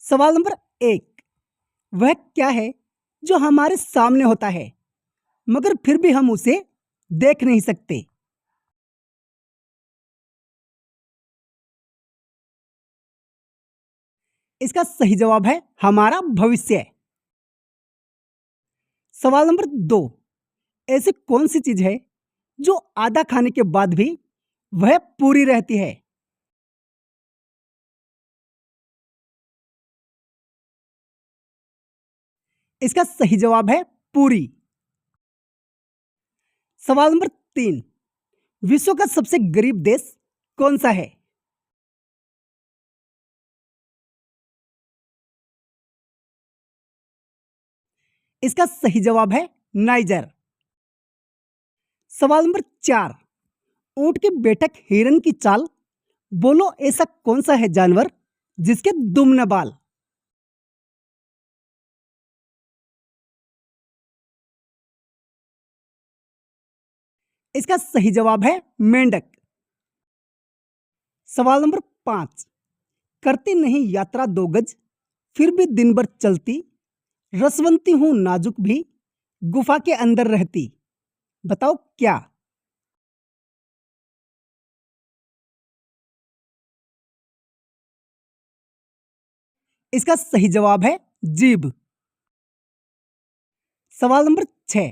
सवाल नंबर एक। वह क्या है जो हमारे सामने होता है मगर फिर भी हम उसे देख नहीं सकते? इसका सही जवाब है हमारा भविष्य। सवाल नंबर दो। ऐसी कौन सी चीज है जो आधा खाने के बाद भी वह पूरी रहती है? इसका सही जवाब है पूरी। सवाल नंबर तीन। विश्व का सबसे गरीब देश कौन सा है? इसका सही जवाब है नाइजर। सवाल नंबर चार। ऊंट की बैठक हिरन की चाल। बोलो ऐसा कौन सा है जानवर जिसके दुम न बाल? इसका सही जवाब है मेंढक। सवाल नंबर पांच। करती नहीं यात्रा दो गज, फिर भी दिन भर चलती, रसवंती हूं नाजुक भी, गुफा के अंदर रहती। बताओ क्या? इसका सही जवाब है जीभ। सवाल नंबर छह।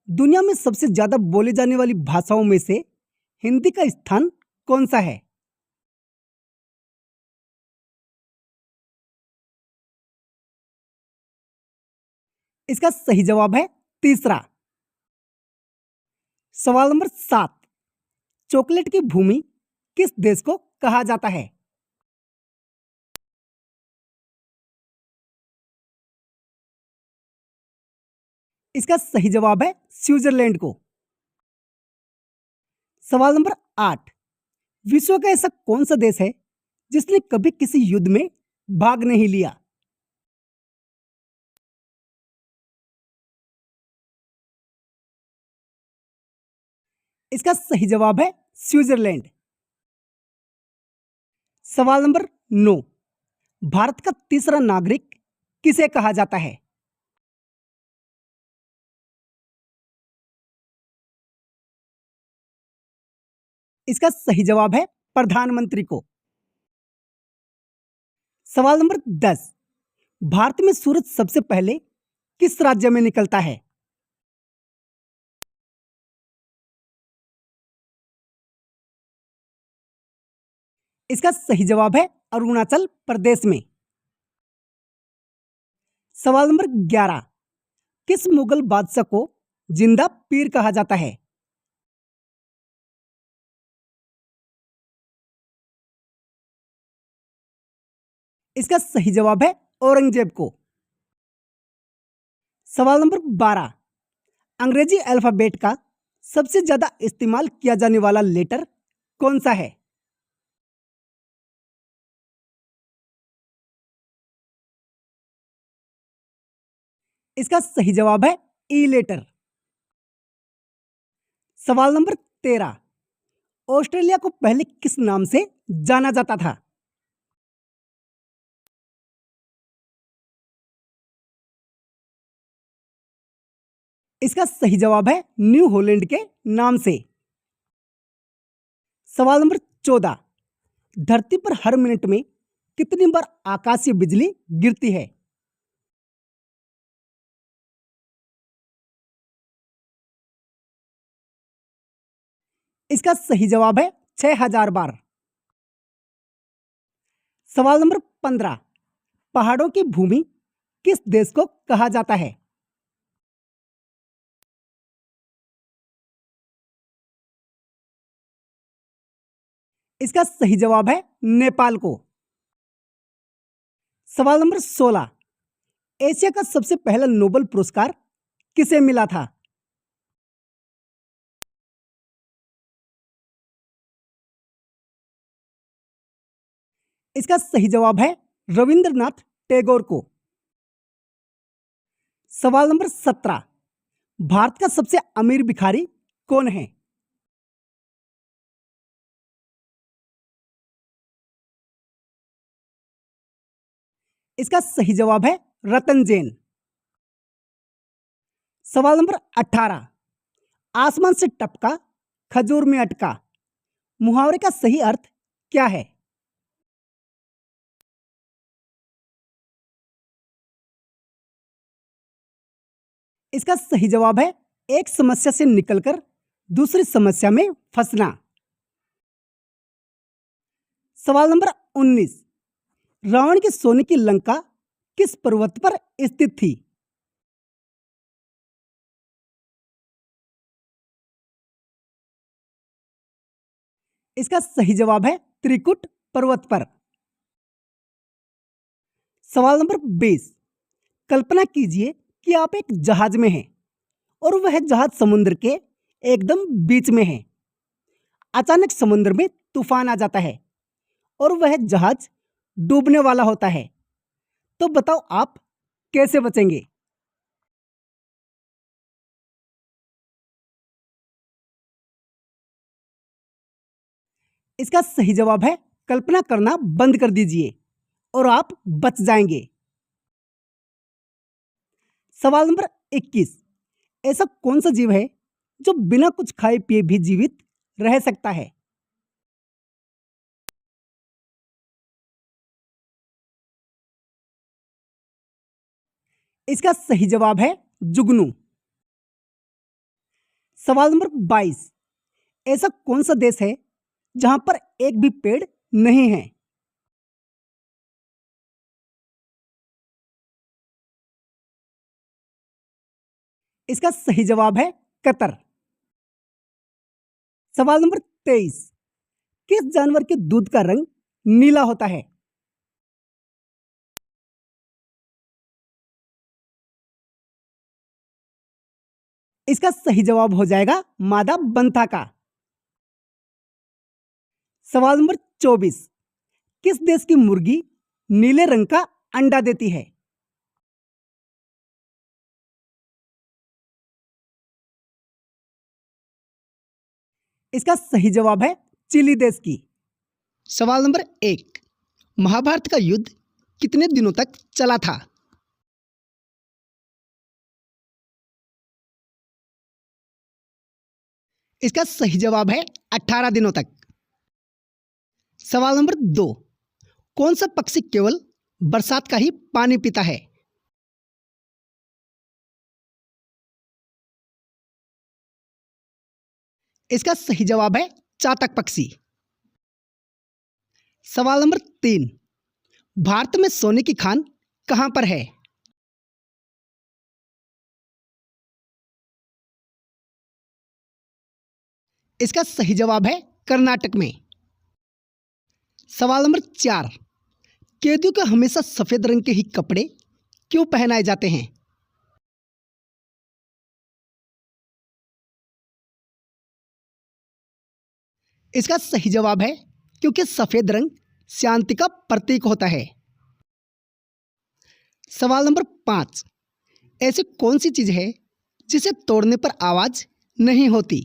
दुनिया में सबसे ज्यादा बोले जाने वाली भाषाओं में से हिंदी का स्थान कौन सा है? इसका सही जवाब है तीसरा। सवाल नंबर सात। चॉकलेट की भूमि किस देश को कहा जाता है? इसका सही जवाब है स्विट्जरलैंड को। सवाल नंबर आठ। विश्व का ऐसा कौन सा देश है जिसने कभी किसी युद्ध में भाग नहीं लिया? इसका सही जवाब है स्विट्जरलैंड। सवाल नंबर नौ। भारत का तीसरा नागरिक किसे कहा जाता है? इसका सही जवाब है प्रधानमंत्री को। सवाल नंबर 10। भारत में सूरज सबसे पहले किस राज्य में निकलता है? इसका सही जवाब है अरुणाचल प्रदेश में। सवाल नंबर 11। किस मुगल बादशाह को जिंदा पीर कहा जाता है? इसका सही जवाब है औरंगजेब को। सवाल नंबर 12। अंग्रेजी अल्फाबेट का सबसे ज्यादा इस्तेमाल किया जाने वाला लेटर कौन सा है? इसका सही जवाब है ई लेटर। सवाल नंबर 13। ऑस्ट्रेलिया को पहले किस नाम से जाना जाता था? इसका सही जवाब है न्यू हॉलैंड के नाम से। सवाल नंबर 14। धरती पर हर मिनट में कितनी बार आकाशीय बिजली गिरती है? इसका सही जवाब है 6000 बार। सवाल नंबर 15। पहाड़ों की भूमि किस देश को कहा जाता है? इसका सही जवाब है नेपाल को। सवाल नंबर 16। एशिया का सबसे पहला नोबेल पुरस्कार किसे मिला था? इसका सही जवाब है रविंद्रनाथ टैगोर को। सवाल नंबर 17। भारत का सबसे अमीर भिखारी कौन है? इसका सही जवाब है रतन जैन। सवाल नंबर 18, आसमान से टपका खजूर में अटका, मुहावरे का सही अर्थ क्या है? इसका सही जवाब है एक समस्या से निकलकर दूसरी समस्या में फंसना। सवाल नंबर 19, रावण की सोने की लंका किस पर्वत पर स्थित थी? इसका सही जवाब है त्रिकुट पर्वत पर। सवाल नंबर 20, कल्पना कीजिए कि आप एक जहाज में हैं और वह जहाज समुद्र के एकदम बीच में है। अचानक समुद्र में तूफान आ जाता है और वह जहाज डूबने वाला होता है। तो बताओ आप कैसे बचेंगे? इसका सही जवाब है कल्पना करना बंद कर दीजिए और आप बच जाएंगे। सवाल नंबर 21, ऐसा कौन सा जीव है जो बिना कुछ खाए पिए भी जीवित रह सकता है? इसका सही जवाब है जुगनू। सवाल नंबर 22, ऐसा कौन सा देश है जहां पर एक भी पेड़ नहीं है? इसका सही जवाब है कतर। सवाल नंबर 23, किस जानवर के दूध का रंग नीला होता है? इसका सही जवाब हो जाएगा मादा बंथा का। सवाल नंबर 24, किस देश की मुर्गी नीले रंग का अंडा देती है? इसका सही जवाब है चिली देश की। सवाल नंबर 1, महाभारत का युद्ध कितने दिनों तक चला था? इसका सही जवाब है 18 दिनों तक। सवाल नंबर 2, कौन सा पक्षी केवल बरसात का ही पानी पीता है? इसका सही जवाब है चातक पक्षी। सवाल नंबर 3, भारत में सोने की खान कहां पर है? इसका सही जवाब है कर्नाटक में। सवाल नंबर 4, कैदियों को हमेशा सफेद रंग के ही कपड़े क्यों पहनाए जाते हैं? इसका सही जवाब है क्योंकि सफेद रंग शांति का प्रतीक होता है। सवाल नंबर 5, ऐसी कौन सी चीज है जिसे तोड़ने पर आवाज नहीं होती?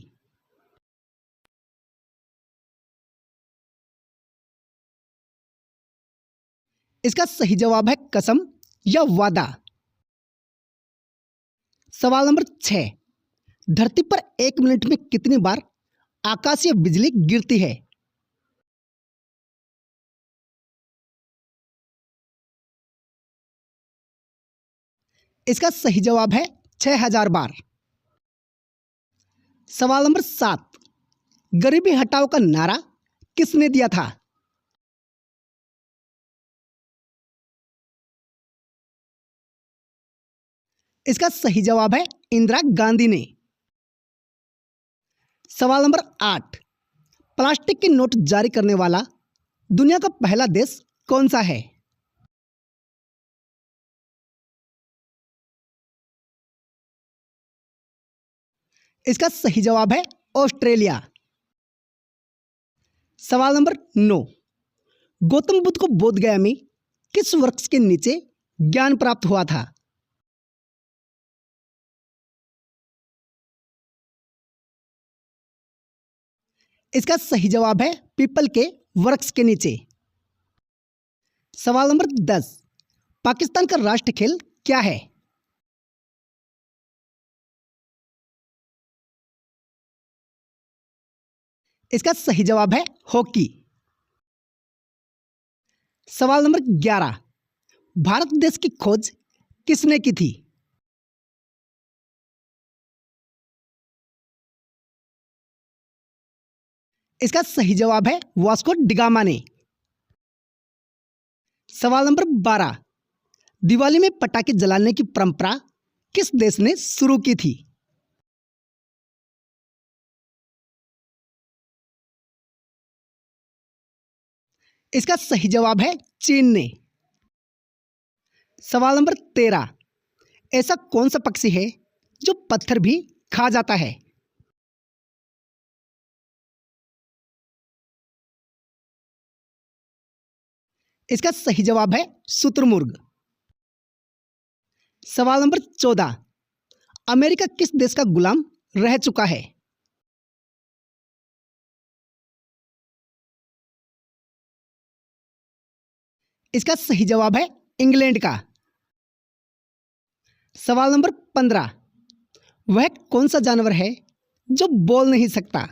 इसका सही जवाब है कसम या वादा। सवाल नंबर 6, धरती पर 1 मिनट में कितनी बार आकाशीय बिजली गिरती है? इसका सही जवाब है 6000 बार। सवाल नंबर 7, गरीबी हटाओ का नारा किसने दिया था? इसका सही जवाब है इंदिरा गांधी ने। सवाल नंबर 8, प्लास्टिक के नोट जारी करने वाला दुनिया का पहला देश कौन सा है? इसका सही जवाब है ऑस्ट्रेलिया। सवाल नंबर 9, गौतम बुद्ध को बोध गया में किस वृक्ष के नीचे ज्ञान प्राप्त हुआ था? इसका सही जवाब है पीपल के वृक्ष के नीचे। सवाल नंबर 10, पाकिस्तान का राष्ट्रीय खेल क्या है? इसका सही जवाब है हॉकी। सवाल नंबर 11, भारत देश की खोज किसने की थी? इसका सही जवाब है वास्को डिगामा ने। सवाल नंबर 12, दिवाली में पटाखे जलाने की परंपरा किस देश ने शुरू की थी? इसका सही जवाब है चीन ने। सवाल नंबर 13, ऐसा कौन सा पक्षी है जो पत्थर भी खा जाता है? इसका सही जवाब है शुतुरमुर्ग। सवाल नंबर 14, अमेरिका किस देश का गुलाम रह चुका है? इसका सही जवाब है इंग्लैंड का। सवाल नंबर 15, वह कौन सा जानवर है जो बोल नहीं सकता?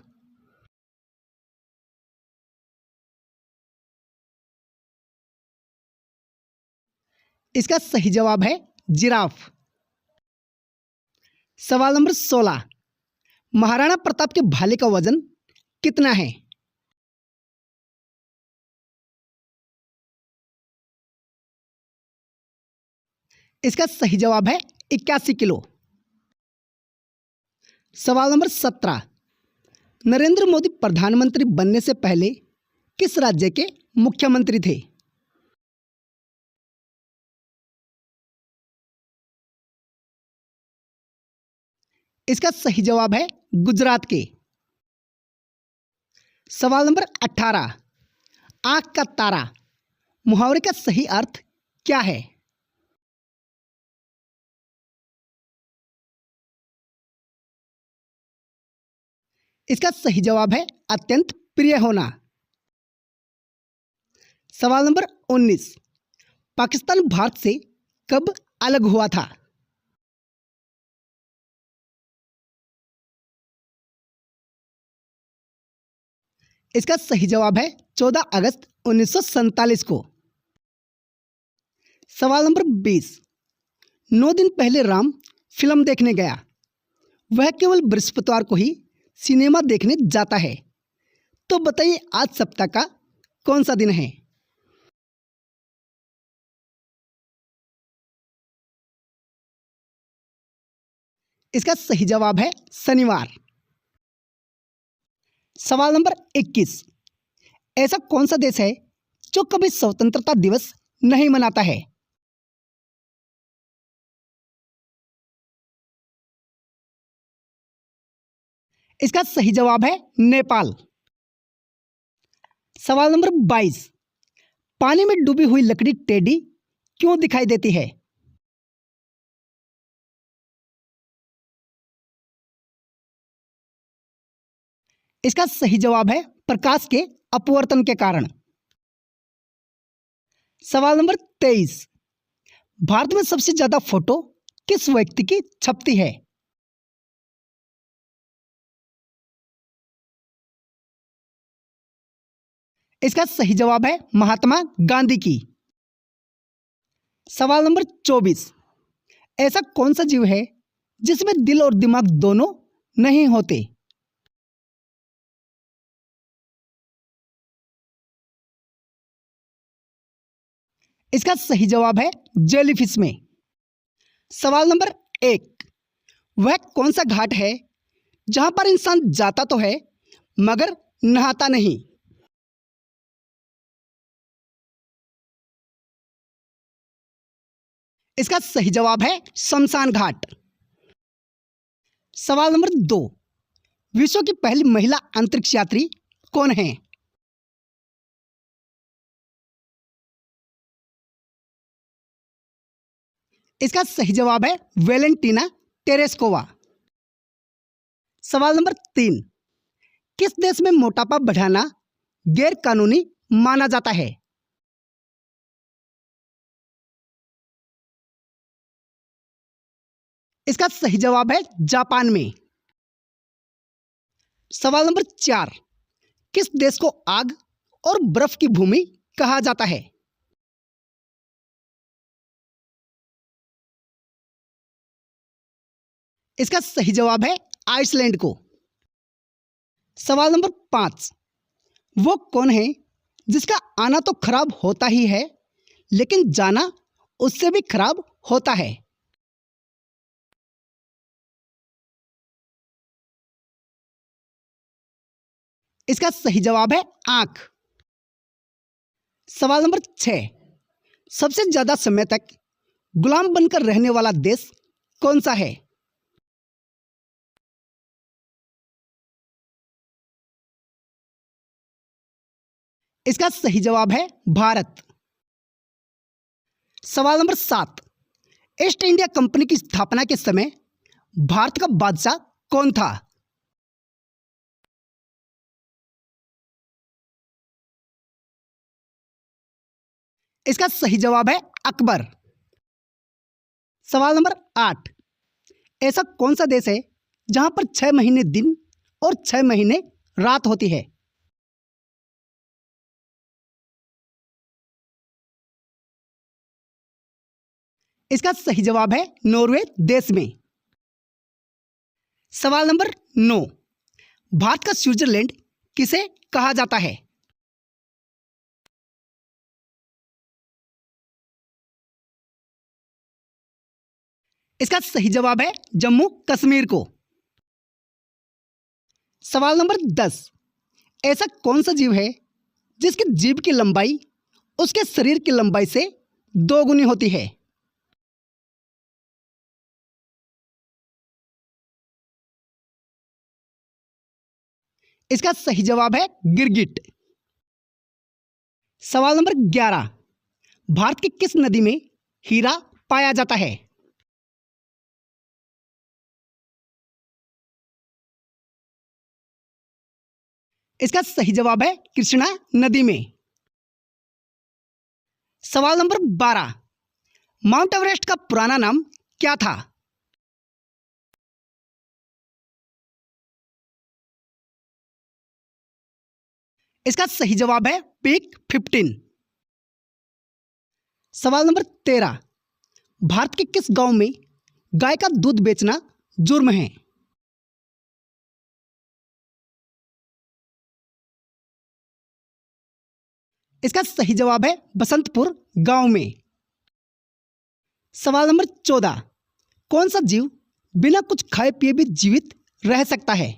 इसका सही जवाब है जिराफ। सवाल नंबर 16, महाराणा प्रताप के भाले का वजन कितना है? इसका सही जवाब है 81 किलो। सवाल नंबर 17, नरेंद्र मोदी प्रधानमंत्री बनने से पहले किस राज्य के मुख्यमंत्री थे? इसका सही जवाब है गुजरात के। सवाल नंबर 18, आंख का तारा मुहावरे का सही अर्थ क्या है? इसका सही जवाब है अत्यंत प्रिय होना। सवाल नंबर 19, पाकिस्तान भारत से कब अलग हुआ था? इसका सही जवाब है 14 अगस्त 1947 को। सवाल नंबर 20, 9 दिन पहले राम फिल्म देखने गया, वह केवल बृहस्पतिवार को ही सिनेमा देखने जाता है, तो बताइए आज सप्ताह का कौन सा दिन है? इसका सही जवाब है शनिवार। सवाल नंबर 21, ऐसा कौन सा देश है जो कभी स्वतंत्रता दिवस नहीं मनाता है? इसका सही जवाब है नेपाल। सवाल नंबर 22, पानी में डूबी हुई लकड़ी टेढ़ी क्यों दिखाई देती है? इसका सही जवाब है प्रकाश के अपवर्तन के कारण। सवाल नंबर 23, भारत में सबसे ज्यादा फोटो किस व्यक्ति की छपती है? इसका सही जवाब है महात्मा गांधी की। सवाल नंबर 24, ऐसा कौन सा जीव है जिसमें दिल और दिमाग दोनों नहीं होते? इसका सही जवाब है जेलीफिश में। सवाल नंबर 1, वह कौन सा घाट है जहां पर इंसान जाता तो है मगर नहाता नहीं? इसका सही जवाब है शमशान घाट। सवाल नंबर 2, विश्व की पहली महिला अंतरिक्ष यात्री कौन है? इसका सही जवाब है वेलेंटीना टेरेस्कोवा। सवाल नंबर 3, किस देश में मोटापा बढ़ाना गैर कानूनी माना जाता है? इसका सही जवाब है जापान में। सवाल नंबर 4, किस देश को आग और बर्फ की भूमि कहा जाता है? इसका सही जवाब है आइसलैंड को। सवाल नंबर 5, वो कौन है जिसका आना तो खराब होता ही है लेकिन जाना उससे भी खराब होता है? इसका सही जवाब है आंख। सवाल नंबर 6, सबसे ज्यादा समय तक गुलाम बनकर रहने वाला देश कौन सा है? इसका सही जवाब है भारत। सवाल नंबर 7, ईस्ट इंडिया कंपनी की स्थापना के समय भारत का बादशाह कौन था? इसका सही जवाब है अकबर। सवाल नंबर 8, ऐसा कौन सा देश है जहां पर 6 महीने दिन और 6 महीने रात होती है? इसका सही जवाब है नॉर्वे देश में। सवाल नंबर 9, भारत का स्विट्जरलैंड किसे कहा जाता है? इसका सही जवाब है जम्मू कश्मीर को। सवाल नंबर 10, ऐसा कौन सा जीव है जिसकी जीभ की लंबाई उसके शरीर की लंबाई से 2 गुनी होती है? इसका सही जवाब है गिरगिट। सवाल नंबर 11, भारत की किस नदी में हीरा पाया जाता है? इसका सही जवाब है कृष्णा नदी में। सवाल नंबर 12, माउंट एवरेस्ट का पुराना नाम क्या था? इसका सही जवाब है पीक 15। सवाल नंबर 13, भारत के किस गांव में गाय का दूध बेचना जुर्म है? इसका सही जवाब है बसंतपुर गांव में। सवाल नंबर 14, कौन सा जीव बिना कुछ खाए पिए भी जीवित रह सकता है?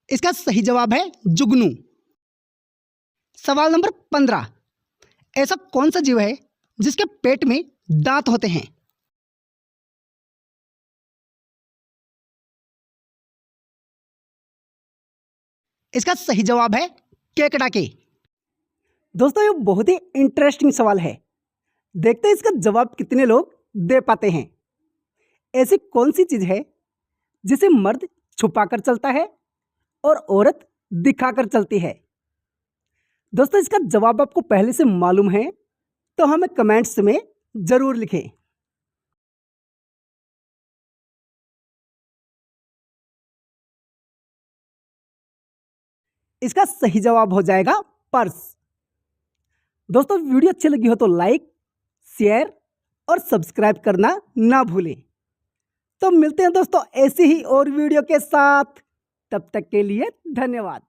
इसका सही जवाब है जुगनू। सवाल नंबर 15, ऐसा कौन सा जीव है जिसके पेट में दांत होते हैं? इसका सही जवाब है केकड़ा के। दोस्तों ये बहुत ही इंटरेस्टिंग सवाल है, देखते हैं इसका जवाब कितने लोग दे पाते हैं। ऐसी कौन सी चीज है जिसे मर्द छुपाकर चलता है और औरत दिखाकर चलती है? दोस्तों इसका जवाब आपको पहले से मालूम है तो हमें कमेंट्स में जरूर लिखें। इसका सही जवाब हो जाएगा पर्स। दोस्तों वीडियो अच्छी लगी हो तो लाइक, शेयर और सब्सक्राइब करना ना भूलें। तो मिलते हैं दोस्तों ऐसी ही और वीडियो के साथ, तब तक के लिए धन्यवाद।